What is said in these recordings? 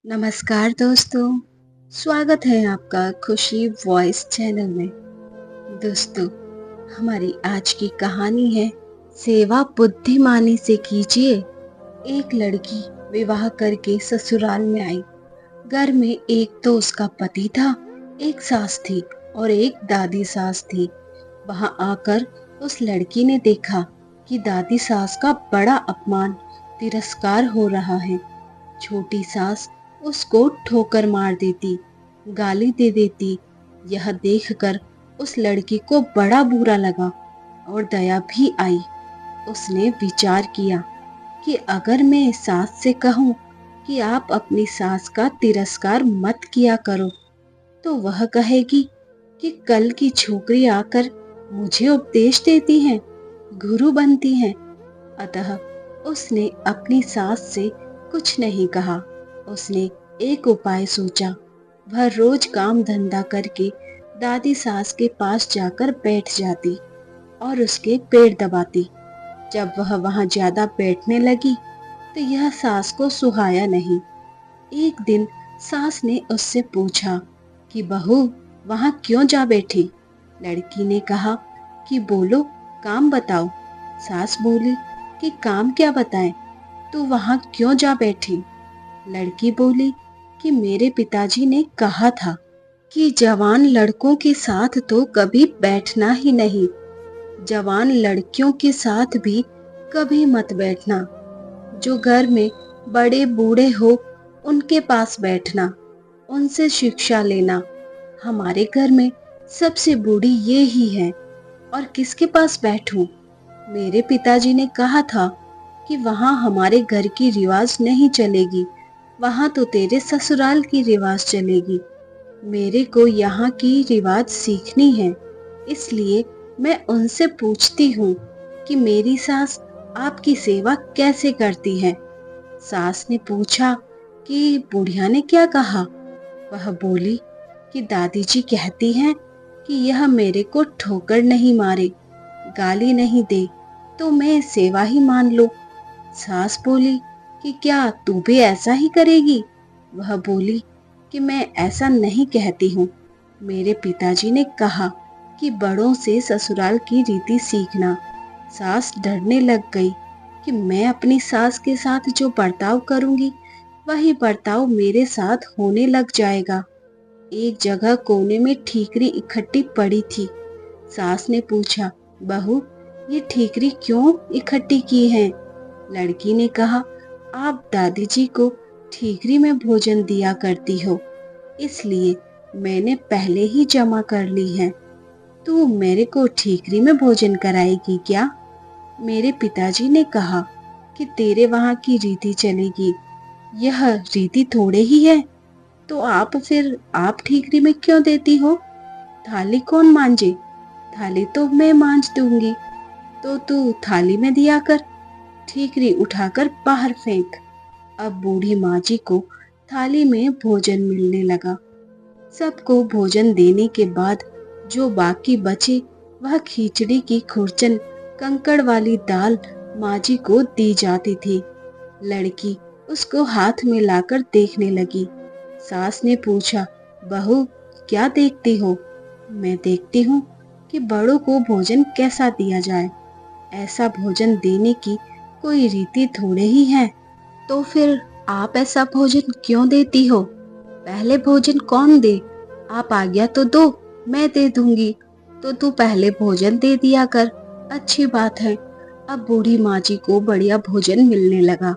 नमस्कार दोस्तों, स्वागत है आपका खुशी वॉइस चैनल में। दोस्तों, हमारी आज की कहानी है सेवा बुद्धिमानी से कीजिए। एक लड़की विवाह करके ससुराल में आई। घर में एक तो उसका पति था, एक सास थी और एक दादी सास थी। वहां आकर उस लड़की ने देखा कि दादी सास का बड़ा अपमान, तिरस्कार हो रहा है। छोटी सास उसको ठोकर मार देती, गाली दे देती। यह देखकर उस लड़की को बड़ा बुरा लगा और दया भी आई। उसने विचार किया कि अगर मैं सास से कहूं कि आप अपनी सास का तिरस्कार मत किया करो, तो वह कहेगी कि कल की छोकरी आकर मुझे उपदेश देती हैं, गुरु बनती हैं। अतः उसने अपनी सास से कुछ नहीं कहा। उसने एक उपाय सोचा। वह रोज काम धंधा करके दादी सास के पास जाकर बैठ जाती और उसके पेट दबाती। जब वह वहां ज्यादा बैठने लगी तो यह सास को सुहाया नहीं। एक दिन सास ने उससे पूछा कि बहू, वहां क्यों जा बैठी? लड़की ने कहा कि बोलो, काम बताओ। सास बोली कि काम क्या बताएं, तू वहां क्यों जा बैठी? लड़की बोली कि मेरे पिताजी ने कहा था कि जवान लड़कों के साथ तो कभी बैठना ही नहीं, जवान लड़कियों के साथ भी कभी मत बैठना। जो घर में बड़े बूढ़े हो उनके पास बैठना, उनसे शिक्षा लेना। हमारे घर में सबसे बूढ़ी ये ही है और किसके पास बैठूं? मेरे पिताजी ने कहा था कि वहां हमारे घर की रिवाज नहीं चलेगी, वहां तो तेरे ससुराल की रिवाज चलेगी। मेरे को यहाँ की रिवाज सीखनी है, इसलिए मैं उनसे पूछती हूँ कि मेरी सास आपकी सेवा कैसे करती है। सास ने पूछा कि बुढ़िया ने क्या कहा? वह बोली कि दादी जी कहती हैं कि यह मेरे को ठोकर नहीं मारे, गाली नहीं दे, तो मैं सेवा ही मान लो। सास बोली कि क्या तू भी ऐसा ही करेगी? वह बोली कि मैं ऐसा नहीं कहती हूँ। मेरे पिताजी ने कहा कि बड़ों से ससुराल की रीति सीखना। सास डरने लग गई कि मैं अपनी सास के साथ जो बर्ताव करूंगी वही बर्ताव मेरे साथ होने लग जाएगा। एक जगह कोने में ठीकरी इकट्ठी पड़ी थी। सास ने पूछा, बहू, ये ठीकरी क्यों इकट्ठी की है? लड़की ने कहा, आप दादी जी को ठीकरी में भोजन दिया करती हो, इसलिए मैंने पहले ही जमा कर ली है। तू मेरे को ठीकरी में भोजन कराएगी क्या? मेरे पिताजी ने कहा कि तेरे वहां की रीति चलेगी। यह रीति थोड़े ही है, तो आप ठीकरी में क्यों देती हो? थाली कौन मांझे? थाली तो मैं मांझ दूंगी, तो तू थाली में दिया कर, ठीकरी उठाकर बाहर फेंक। अब बूढ़ी माँ जी को थाली में भोजन मिलने लगा। सबको भोजन देने के बाद जो बाकी बचे वह खिचड़ी की खुरचन, कंकड़ वाली दाल माँ जी को दी जाती थी। लड़की उसको हाथ में लाकर देखने लगी। सास ने पूछा, बहू, क्या देखती हो? मैं देखती हूँ कि बड़ों को भोजन कैसा दिया जाए। ऐसा भोजन देने की कोई रीति थोड़े ही है। तो फिर आप ऐसा भोजन क्यों देती हो? पहले भोजन कौन दे? आप आज्ञा तो दो, मैं दे दूंगी। तो तू पहले भोजन दे दिया कर, अच्छी बात है। अब बूढ़ी माँ जी को बढ़िया भोजन मिलने लगा।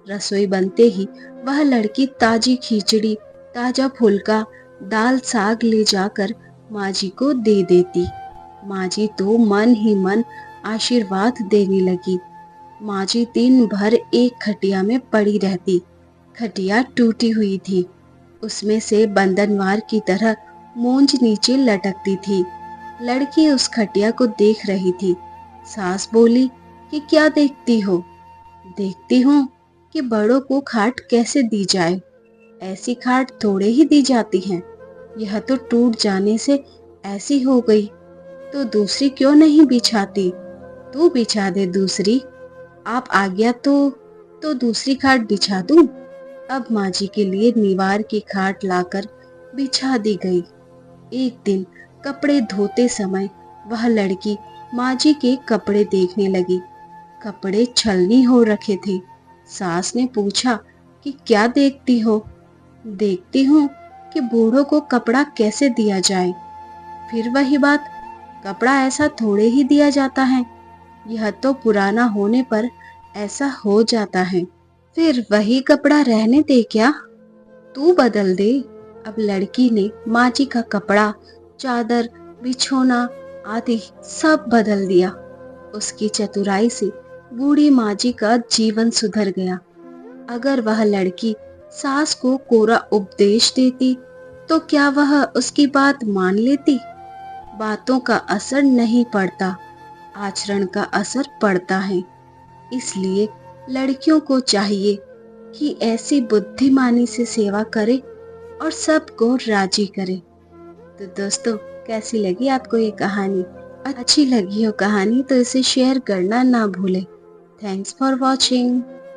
रसोई बनते ही वह लड़की ताजी खिचड़ी, ताजा फुल्का, दाल साग ले जाकर माँ जी को दे देती। माँ जी तो मन ही मन आशीर्वाद देने लगी। माँ जी दिन भर एक खटिया में पड़ी रहती। खटिया टूटी हुई थी, उसमें से बंदनवार की तरह मूंछ नीचे लटकती थी। लड़की उस खटिया को देख रही थी। सास बोली कि क्या देखती हो? देखती हूँ कि बड़ों को खाट कैसे दी जाए। ऐसी खाट थोड़े ही दी जाती हैं। यह तो टूट जाने से ऐसी हो गई, तो दूसरी क्यों नहीं बिछाती? तू बिछा दे दूसरी। आप आज्ञा तो दूसरी खाट बिछा दूं। अब माँ जी के लिए निवार की खाट लाकर बिछा दी गई। एक दिन कपड़े धोते समय वह लड़की माँ जी के कपड़े देखने लगी। कपड़े छलनी हो रखे थे। सास ने पूछा कि क्या देखती हो? देखती हूँ कि बूढ़ों को कपड़ा कैसे दिया जाए। फिर वही बात, कपड़ा ऐसा थोड़े ही दिया जाता है, यह तो पुराना होने पर ऐसा हो जाता है। फिर वही कपड़ा रहने दे क्या, तू बदल दे। अब लड़की ने माँ जी का कपड़ा, चादर, बिछोना आदि सब बदल दिया। उसकी चतुराई से बूढ़ी माँ जी का जीवन सुधर गया। अगर वह लड़की सास को कोरा उपदेश देती तो क्या वह उसकी बात मान लेती? बातों का असर नहीं पड़ता, आचरण का असर पड़ता है। इसलिए लड़कियों को चाहिए कि ऐसी बुद्धिमानी से सेवा करे और सबको राजी करे। तो दोस्तों, कैसी लगी आपको ये कहानी? अच्छी लगी हो कहानी तो इसे शेयर करना ना भूलें। Thanks for watching.